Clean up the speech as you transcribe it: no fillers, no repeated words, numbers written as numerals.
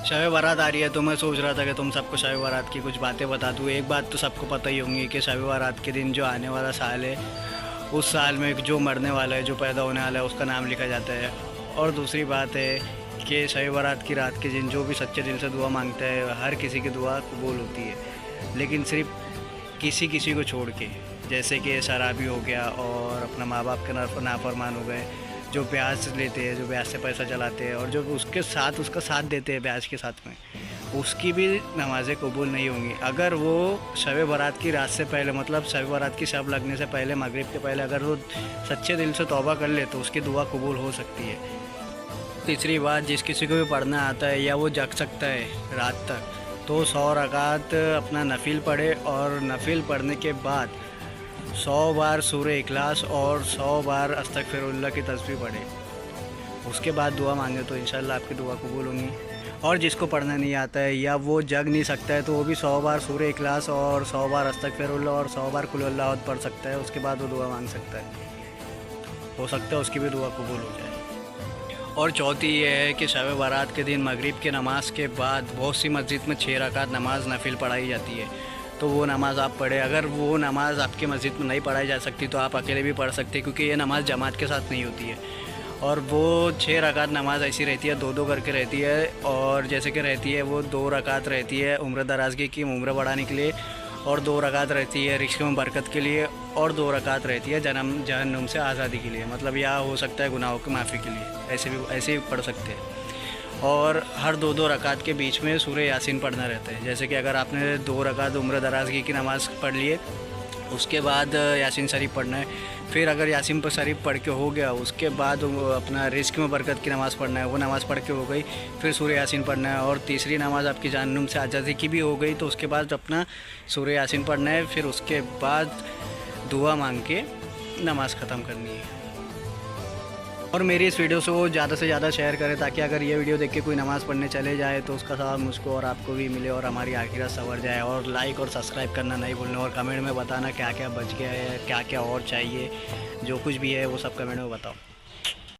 शब बारात आ रही है तो मैं सोच रहा था कि तुम सबको शब बारात की कुछ बातें बता दूँ। एक बात तो सबको पता ही होंगी कि शब बारात के दिन जो आने वाला साल है, उस साल में जो मरने वाला है, जो पैदा होने वाला है, उसका नाम लिखा जाता है। और दूसरी बात है कि शब बारात की रात के दिन जो भी सच्चे दिल से दुआ मांगता है, हर किसी की दुआ कबूल होती है। लेकिन सिर्फ किसी किसी को छोड़ के, जैसे कि शराबी हो गया और अपना माँ बाप के नाफरमान हो गए, जो ब्याज लेते हैं, जो ब्याज से पैसा चलाते हैं और जो उसके साथ उसका साथ देते हैं ब्याज के साथ में, उसकी भी नमाज़ें कबूल नहीं होंगी। अगर वो शब बारात की रात से पहले, मतलब शब बारात की शब लगने से पहले, मगरिब के पहले अगर वो सच्चे दिल से तौबा कर ले तो उसकी दुआ कबूल हो सकती है। तीसरी बात, जिस किसी को भी पढ़ना आता है या वो जग सकता है रात तक, तो 100 रकात अपना नफिल पढ़े और नफिल पढ़ने के बाद 100 बार सूरह इखलास और 100 बार अस्तगफिरुल्लाह की तस्बीह पढ़े। उसके बाद दुआ मांगे तो इंशाल्लाह आपकी दुआ कबूल होंगी। और जिसको पढ़ना नहीं आता है या वो जग नहीं सकता है तो वो भी 100 बार सूरह इखलास और 100 बार अस्तगफिरुल्लाह और 100 बार कुल हुवल्लाहु अहद पढ़ सकता है। उसके बाद वो दुआ मांग सकता है, हो सकता है उसकी भी दुआ कबूल हो जाए। और चौथी ये है कि शब बारात के दिन मगरिब के नमाज के बाद बहुत सी मस्जिद में 6 रकात नमाज नफिल पढ़ाई जाती है, तो वो नमाज़ आप पढ़े। अगर वो नमाज़ आपकी मस्जिद में नहीं पढ़ाई जा सकती तो आप अकेले भी पढ़ सकते हैं, क्योंकि ये नमाज़ जमात के साथ नहीं होती है। और वो 6 रकात नमाज ऐसी रहती है, दो दो करके रहती है। और जैसे कि रहती है वो 2 रकात रहती है उम्र दराजगी की, उम्र बढ़ाने के लिए, और 2 रकात रहती है रिश्क में बरकत के लिए, और 2 रकात रहती है जहन्नुम से आज़ादी के लिए, मतलब या हो सकता है गुनाहों की माफ़ी के लिए। ऐसे भी पढ़ सकते हैं। और हर 2-2 रकात के बीच में सूरह यासीन पढ़ना रहता है। जैसे कि अगर आपने 2 रकात उम्र दराजगी की नमाज़ पढ़ लिए, उसके बाद यासीन शरीफ पढ़ना है। फिर अगर यासीन शरीफ पढ़ के हो गया, उसके बाद अपना रिस्क में बरकत की नमाज़ पढ़ना है, वो नमाज़ पढ़ के हो गई। फिर सूरह यासीन पढ़ना है, और तीसरी नमाज़ आपकी जहन्नुम से आज़ादी की भी हो गई, तो उसके बाद अपना सूरह यासीन पढ़ना है। फिर उसके बाद दुआ मांग के नमाज़ ख़त्म करनी है। और मेरी इस वीडियो से वो ज़्यादा से ज़्यादा शेयर करें, ताकि अगर ये वीडियो देख के कोई नमाज़ पढ़ने चले जाए तो उसका सवाब मुझको और आपको भी मिले और हमारी आखिरत संवर जाए। और लाइक और सब्सक्राइब करना नहीं भूलना, और कमेंट में बताना क्या क्या बच गया है, क्या क्या और चाहिए, जो कुछ भी है वो सब कमेंट में बताओ।